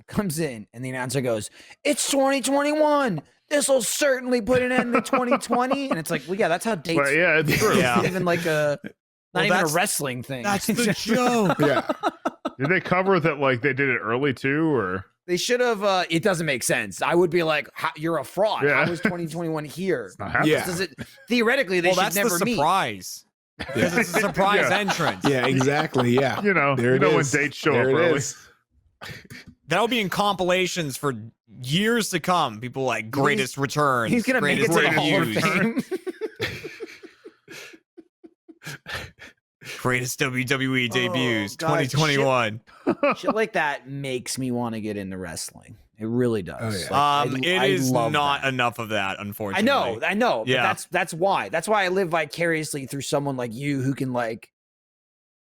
comes in, and the announcer goes, "It's 2021. This will certainly put an end to 2020." And it's like, well, yeah, that's how dates. But yeah, it's true. It's not even like a a wrestling thing. That's the joke. Yeah. Did they cover that like they did it early too, or They should have. It doesn't make sense. I would be like, "You're a fraud. Yeah. How is 2021 here?" it's not happening? Yeah. Does it, theoretically, they Well, should that's never the meet. surprise. Because it's a surprise Yeah. entrance. Yeah, exactly. Yeah. You know, There you it know when is. dates show There up it early. is. That'll be in compilations for years to come. People like greatest returns. He's gonna make it to the greatest Hall of debuts, Fame. greatest WWE debuts, God, 2021. Shit like that makes me want to get into wrestling. It really does. Oh, yeah. Like, It I is love not that. enough of that, unfortunately. I know. Yeah. But that's why. That's why I live vicariously through someone like you who can like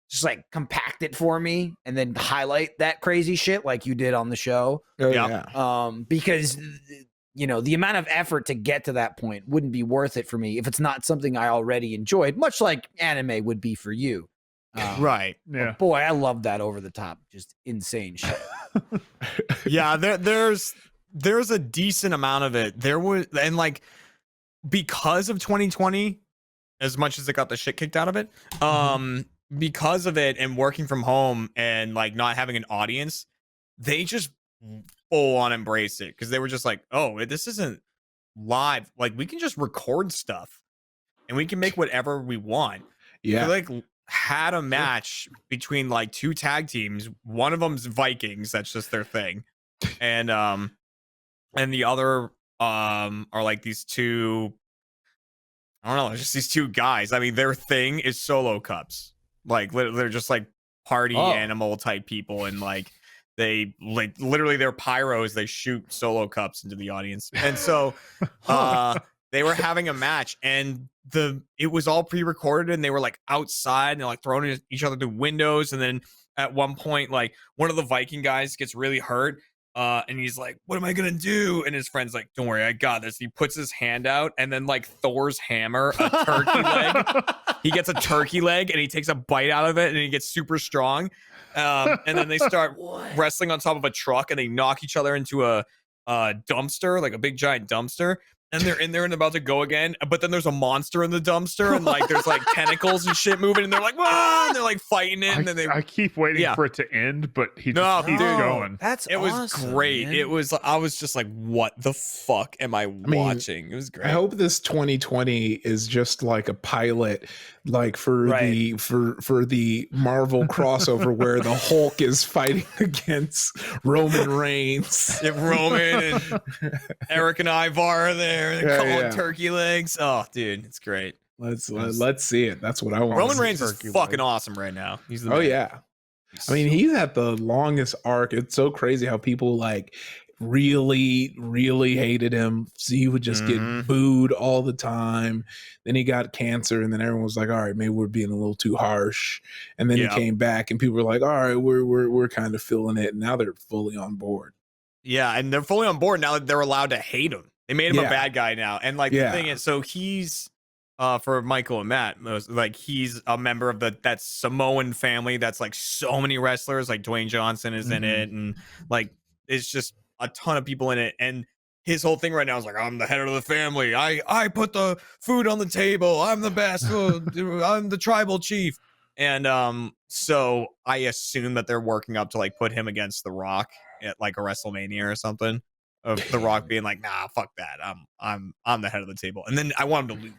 just like compact it for me and then highlight that crazy shit like you did on the show. Oh, Yeah. yeah. Because you know, the amount of effort to get to that point wouldn't be worth it for me if it's not something I already enjoyed, much like anime would be for you. Right. Yeah. Boy, I love that over the top, just insane shit. Yeah, there's a decent amount of it. There was, and like because of 2020, as much as it got the shit kicked out of it, because of it and working from home and like not having an audience, they just full on embraced it because they were just like, oh, this isn't live. Like we can just record stuff and we can make whatever we want. Yeah. They, like had a match between like two tag teams. One of them's Vikings, that's just their thing, and the other are like these two, I don't know, just these two guys. I mean, their thing is solo cups. Like they're just like party animal type people, and like they like literally they're pyros. They shoot solo cups into the audience, and so they were having a match, and it was all pre-recorded, and they were like outside and they're like throwing each other through windows, and then at one point like one of the Viking guys gets really hurt, and he's like, what am I gonna do? And his friend's like, don't worry, I got this. He puts his hand out, and then like Thor's hammer a turkey leg. He gets a turkey leg and he takes a bite out of it, and he gets super strong, and then they start wrestling on top of a truck, and they knock each other into a dumpster, like a big giant dumpster. And they're in there and about to go again, but then there's a monster in the dumpster, and like there's like tentacles and shit moving, and they're like, "Whoa!" And they're like fighting it, and then I keep waiting Yeah. for it to end, but he No, just keeps dude. going. That's it was awesome, great. man. It was. I was just like, "What the fuck am I watching?" It was great. I hope this 2020 is just like a pilot, like for Right. the Marvel crossover where the Hulk is fighting against Roman Reigns. If Roman and Eric and Ivar are there, they're Yeah, calling yeah. turkey legs. Oh, dude, it's great. Let's see it. That's what I want. Roman to see. Reigns is turkey fucking leg. awesome right now. He's the Oh man. yeah. I mean, he's at the longest arc. It's so crazy how people like really hated him. So he would just Mhm. get booed all the time. Then he got cancer, and then everyone was like, all right, maybe we're being a little too harsh. And then Yeah. he came back, and people were like, all right, we're kind of feeling it. And now they're fully on board. Yeah, and they're fully on board now that they're allowed to hate him. They made him a Yeah. bad guy now. And like Yeah. the thing is, so he's for Michael and Matt, like he's a member of that Samoan family that's like so many wrestlers, like Dwayne Johnson is in it, and like it's just a ton of people in it. And his whole thing right now is like, I'm the head of the family. I put the food on the table. I'm the best. I'm the tribal chief. And so I assume that they're working up to like put him against The Rock at like a WrestleMania or something. Of The Rock being like, nah, fuck that. I'm the head of the table. And then I want him to lose.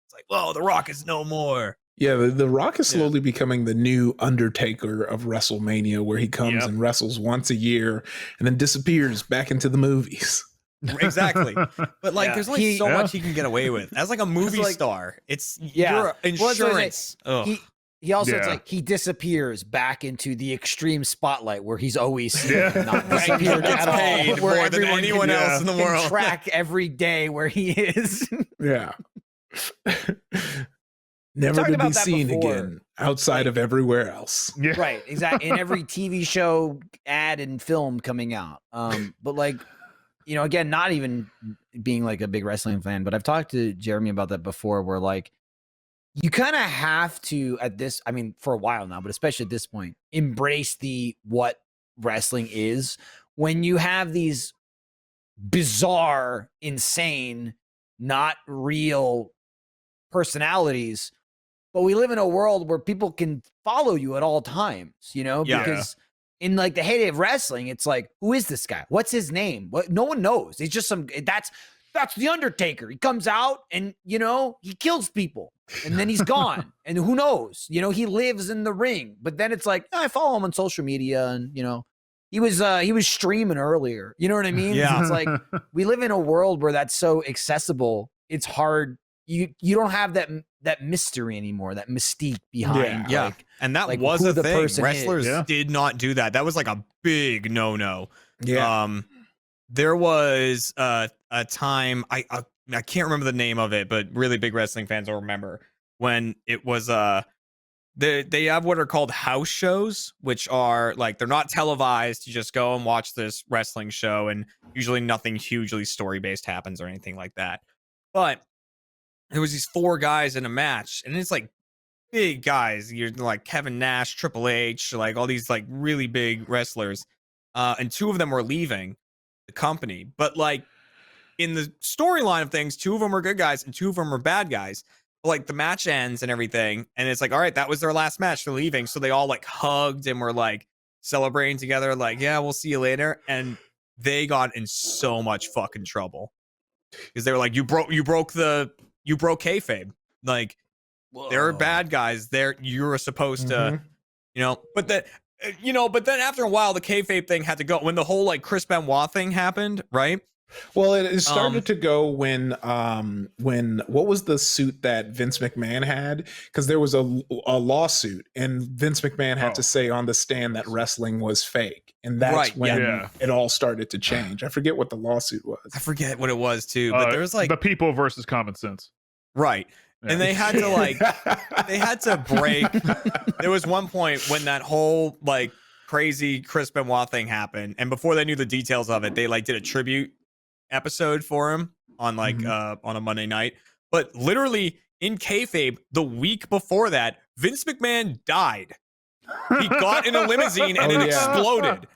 It's like, whoa, The Rock is no more. Yeah, the Rock is slowly becoming the new Undertaker of WrestleMania, where he comes Yep. and wrestles once a year and then disappears back into the movies. Exactly. But like, Yeah. there's only He- so Yeah. much he can get away with as like a movie like- star. It's Yeah. your Well, that's what I was insurance. Ugh. He also it's Yeah. like he disappears back into the extreme spotlight where he's always Yeah. not Right, he disappeared gets at all, paid where more than everyone anyone can- else in the can world. track every day where he is. Yeah. Never talked to be about that seen before. again outside of everywhere else. Yeah. Right, exactly. In every TV show, ad, and film coming out. But like, you know, again, not even being like a big wrestling fan, but I've talked to Jeremy about that before, where like you kind of have to at this, I mean, for a while now, but especially at this point, embrace the what wrestling is when you have these bizarre, insane, not real personalities, but we live in a world where people can follow you at all times, you know, Yeah. because in like the heyday of wrestling, it's like, who is this guy? What's his name? What? No one knows. He's just that's the Undertaker. He comes out and, you know, he kills people and then he's gone. And who knows? You know, he lives in the ring. But then it's like, I follow him on social media and, you know, he was streaming earlier. You know what I mean? Yeah. It's like we live in a world where that's so accessible. It's hard. You don't have that mystery anymore, that mystique behind. Yeah. Like, And that like was who a the thing. person Wrestlers is. Yeah. did not do that. That was like a big no-no. Yeah. There was a time I can't remember the name of it, but really big wrestling fans will remember when it was they have what are called house shows, which are like they're not televised. You just go and watch this wrestling show, and usually nothing hugely story based happens or anything like that. But there was these 4 guys in a match, and it's like big guys. You're like Kevin Nash, Triple H, like all these like really big wrestlers, and 2 of them were leaving the company. But like in the storyline of things, 2 of them were good guys and 2 of them were bad guys. Like the match ends and everything, and it's like, all right, that was their last match. They're leaving, so they all like hugged and were like celebrating together. Like, yeah, we'll see you later. And they got in so much fucking trouble because they were like, you broke kayfabe. Like, they're bad guys. You were supposed to, you know. But then after a while, the kayfabe thing had to go when the whole like Chris Benoit thing happened, right? Well, it started to go when what was the suit that Vince McMahon had? Because there was a lawsuit, and Vince McMahon had to say on the stand that wrestling was fake, and that's when it all started to change. I forget what the lawsuit was. I forget what it was too, but there was like the people versus common sense, right? Yeah. And they had to like they had to break. There was one point when that whole like crazy Chris Benoit thing happened, and before they knew the details of it, they like did a tribute episode for him on like on a Monday night. But literally in kayfabe, the week before that, Vince McMahon died. He got in a limousine and it exploded.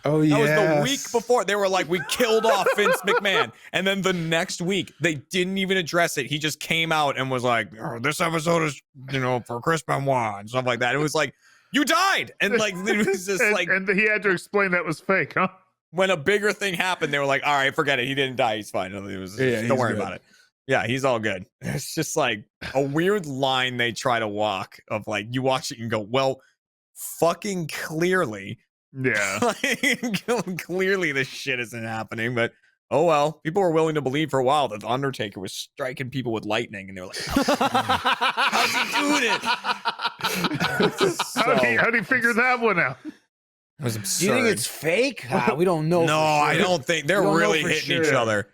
Oh yeah, that was the week before. They were like, we killed off Vince McMahon, and then the next week they didn't even address it. He just came out and was like, oh, this episode is, you know, for Chris Benoit and stuff like that. It was like, you died, and like it was just like, and he had to explain that was fake, huh? When a bigger thing happened, they were like, all right, forget it. He didn't die. He's fine. It was, don't worry about it. Yeah, he's all good. It's just like a weird line they try to walk of like, you watch it and go, well, fucking clearly. Yeah. Like, clearly this shit isn't happening, but oh well. People were willing to believe for a while that The Undertaker was striking people with lightning, and they were like, how's he doing it? How'd he figure that one out? It was absurd. Do you think it's fake? We don't know. No, I don't think they're really hitting each other.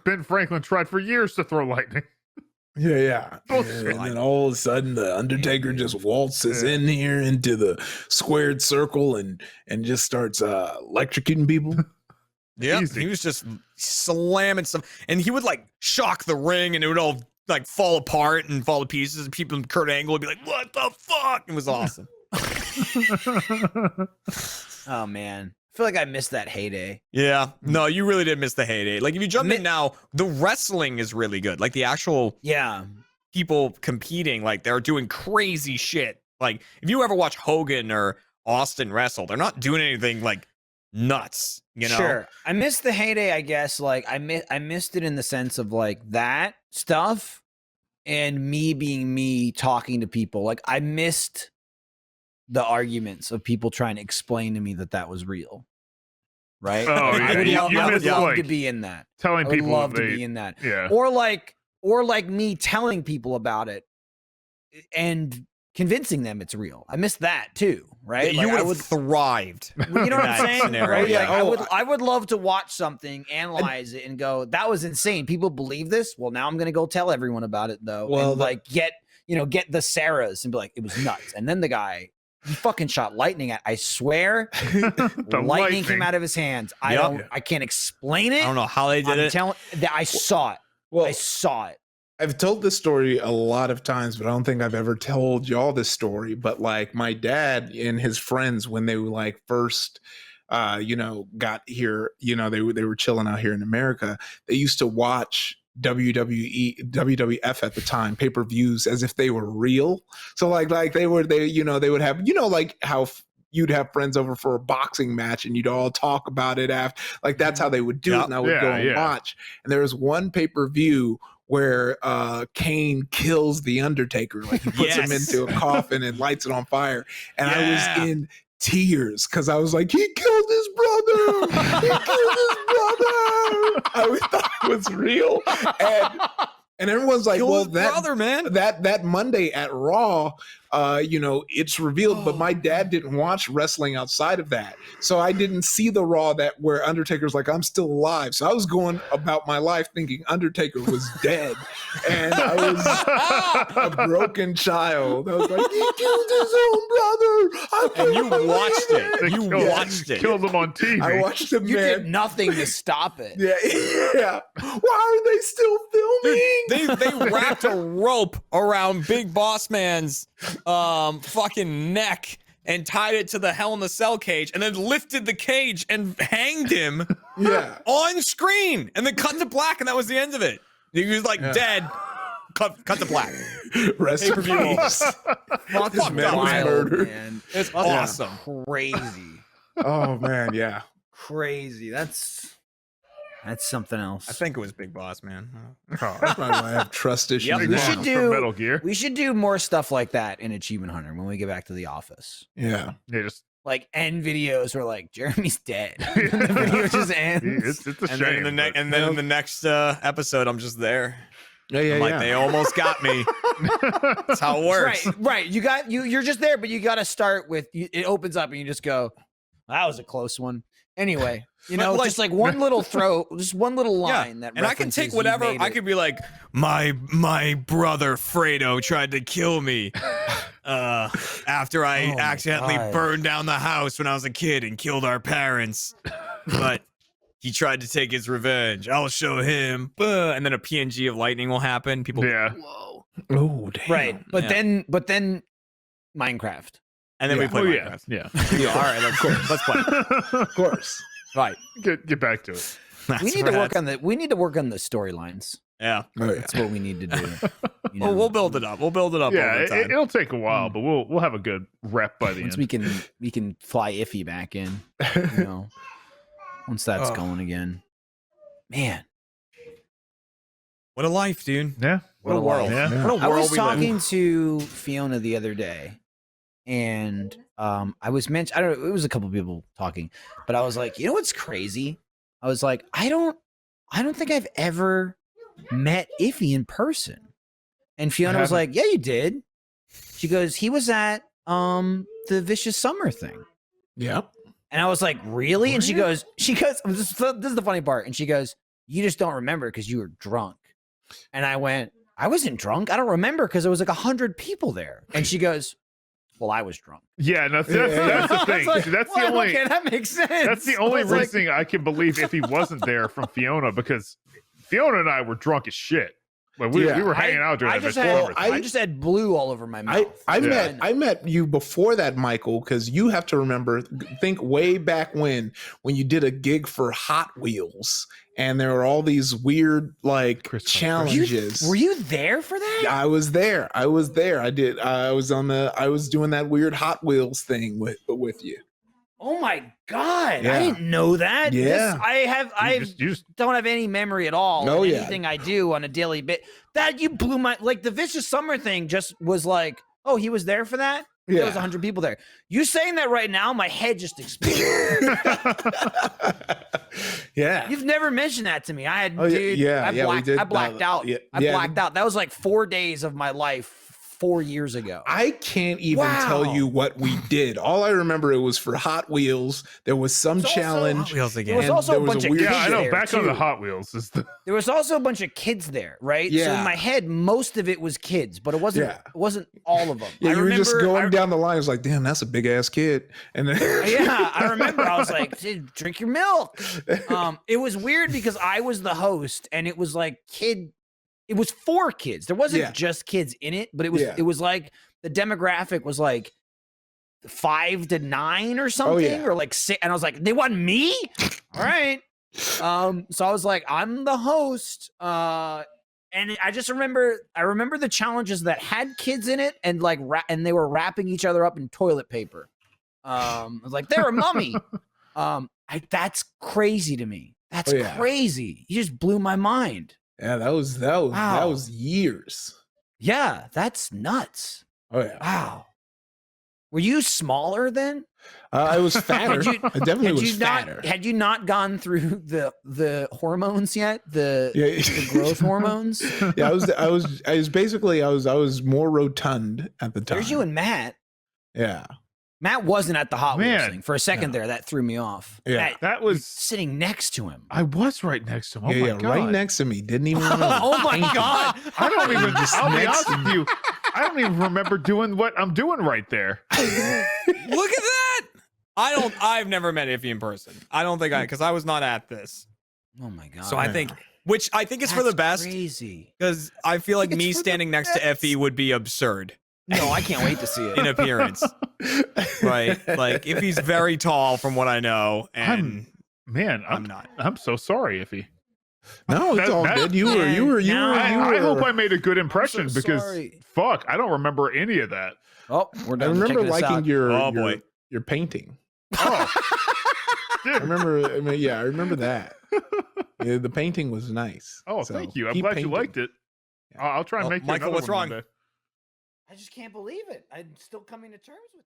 Ben Franklin tried for years to throw lightning. Yeah. And then all of a sudden the Undertaker just waltzes in here into the squared circle and just starts electrocuting people. Yeah, he was just slamming stuff, and he would like shock the ring, and it would all like fall apart and fall to pieces, and people in Kurt Angle would be like, what the fuck? It was awesome. Oh man, I feel like I missed that heyday. Yeah, no, you really did miss the heyday. Like if you jump in now, the wrestling is really good. Like the actual people competing, like they're doing crazy shit. Like if you ever watch Hogan or Austin wrestle, they're not doing anything like nuts, you know. Sure, I missed the heyday. I guess like I missed it in the sense of like that stuff and me being me talking to people. Like I missed the arguments of people trying to explain to me that was real, right? Oh, I would missed, love like, to be in that. Telling I would people love to be in that. Yeah. Or like me telling people about it and convincing them it's real. I missed that too, right? You would have thrived. You know what I'm saying? Scenario, Right? yeah. Like, I would love to watch something, analyze it, and go, that was insane. People believe this. Well, now I'm gonna go tell everyone about it though. Well, and like get the Sarahs and be like, it was nuts. And then the guy, he fucking shot lightning at. I swear, lightning came out of his hands. I can't explain it. I don't know how they did it. I saw it. Well, I saw it. I've told this story a lot of times, but I don't think I've ever told y'all this story. But like my dad and his friends, when they were like first, got here, they were chilling out here in America. They used to watch WWF at the time pay-per-views as if they were real. So like they would have like how you'd have friends over for a boxing match and you'd all talk about it after, like that's how they would do it, and I would go and watch. And there was one pay-per-view where Kane kills the Undertaker, like he puts him into a coffin and lights it on fire, and I was in tears because I was like, he killed his brother. He killed his brother. I thought it was real, and everyone's like, well, that Monday at Raw, it's revealed, but my dad didn't watch wrestling outside of that. So I didn't see the Raw where Undertaker's like, I'm still alive. So I was going about my life thinking Undertaker was dead. And I was a broken child. I was like, he killed his own brother. And you watched it. You watched it. Killed him on TV. I watched him, You did nothing to stop it. Yeah. Why are they still filming? They wrapped a rope around Big Boss Man's fucking neck and tied it to the Hell in the Cell cage, and then lifted the cage and hanged him on screen, and then cut to black, and that was the end of it. He was like dead. Cut to black. Rest in peace. Fucked up, Wild, man. It's awesome. Crazy. Oh man, yeah. Crazy. That's something else. I think it was Big Boss Man. That's probably why I have trust issues. Yep. we now. should From Metal Gear. We should do more stuff like that in Achievement Hunter when we get back to the office. Yeah. Yeah, just Like end videos where like Jeremy's dead. And the video just ends. it's a And shame. then in the next episode, I'm just there. Yeah. I'm like, they almost got me. That's how it works. Right. You're just there, but you got to start with it opens up and you just go, that was a close one. Anyway, just like one little just one little line that. And I can take whatever. I could be like, my brother Fredo tried to kill me after I accidentally burned down the house when I was a kid and killed our parents, but he tried to take his revenge. I'll show him. And then a PNG of lightning will happen. People, whoa. Oh, damn. Right, but then Minecraft. And then we play Minecraft. Yeah. All right, let's play. Of course. Right. Get back to it. We need to work on the storylines. Yeah. Oh, yeah. That's what we need to do. Well, we'll build it up. We'll build it up Yeah, over time. it'll take a while, but we'll have a good rep by the Once end. we can fly Iffy back in. Once that's going again. Man, What a life, dude. Yeah. What a world. Yeah. What a world I was we live in. talking to Fiona the other day, and I was I don't know, it was a couple people talking, but I was like, you know what's crazy? I was like, I don't think I've ever met Iffy in person. And Fiona was like, yeah, you did. She goes, he was at the Vicious Summer thing. Yep. And I was like, really? And she goes, this is the funny part. And she goes, you just don't remember because you were drunk. And I went, I wasn't drunk. I don't remember because there was like 100 people there. And she goes, well, I was drunk. Yeah, no, that's the thing. Like, That's the well, only. okay, that makes sense. That's the only reason I can believe if he wasn't there from Fiona, because Fiona and I were drunk as shit. Like we were hanging out during that summer. I just had blue all over my mouth. I met you before that, Michael, because you have to think way back when you did a gig for Hot Wheels, and there were all these weird challenges. Were you there for that? Yeah, I was there. I was doing that weird Hot Wheels thing with you. Oh my God. Yeah. I didn't know that. Yeah. I don't have any memory at all. Oh, of yeah. anything I do on a daily bit. That you blew my, like the Vicious Summer thing just was like, oh, he was there for that? Yeah. There was 100 people there. You saying that right now, my head just exploded. Yeah. You've never mentioned that to me. I had, we I blacked out. Yeah, I blacked out. That was like 4 days of my life 4 years ago. I can't even tell you what we did. All I remember, it was for Hot Wheels. There was some challenge. Hot Wheels There again. was also a bunch of kids Yeah, I know. there, Back on too. the Hot Wheels is the. There was also a bunch of kids there, right? So Yeah. in my head, most of it was kids, but it wasn't. Yeah. It wasn't all of them. Yeah, I you were just remember- going down the line. It was like, damn, that's a big ass kid. And then Yeah, I remember. I was like, "Dude, drink your milk." It was weird because I was the host, and it was like kid it was for kids. There wasn't Yeah. just kids in it, but it Yeah. was like the demographic was like 5 to 9 or something, or like 6. And I was like, they want me? All right. So I was like, I'm the host. And I just remember the challenges that had kids in it, and like and they were wrapping each other up in toilet paper. I was like, they're a mummy. That's crazy to me. That's crazy. You just blew my mind. Yeah, that was years. Yeah, that's nuts. Oh yeah. Wow. Were you smaller then? I was fatter. I definitely was fatter. Had you not gone through the hormones yet? The growth hormones? Yeah, I was more rotund at the time. There's you and Matt. Yeah. Matt wasn't at the Hot Wheels Man. thing for a second there. That threw me off. Yeah. Matt, That was sitting next to him. I was right next to him. Oh yeah, my yeah, god. right next to me. Didn't even know. Oh my god. I don't even Just I'll be next honest with you. I don't even remember doing what I'm doing right there. Look at that. I've never met Iffy in person. I don't think because I was not at this. Oh my god. So I think, which I think is for the best, Crazy. because I feel like It's me for the standing next to best. Effie would be absurd No, I can't wait to see it. in appearance. Right? Like Iffy's very tall from what I know, and I'm not. I'm so sorry, Iffy. No, it's all good. You were. I hope I made a good impression so because sorry. fuck, I don't remember any of that. Oh, we're I done. remember Check this liking out. your painting. Oh, I remember. I mean, yeah, I remember that. Yeah, the painting was nice. oh, So, thank you. I'm keep glad painting. you liked it. I'll try and Oh, make you Michael, another what's one wrong? one day. I just can't believe it. I'm still coming to terms with it.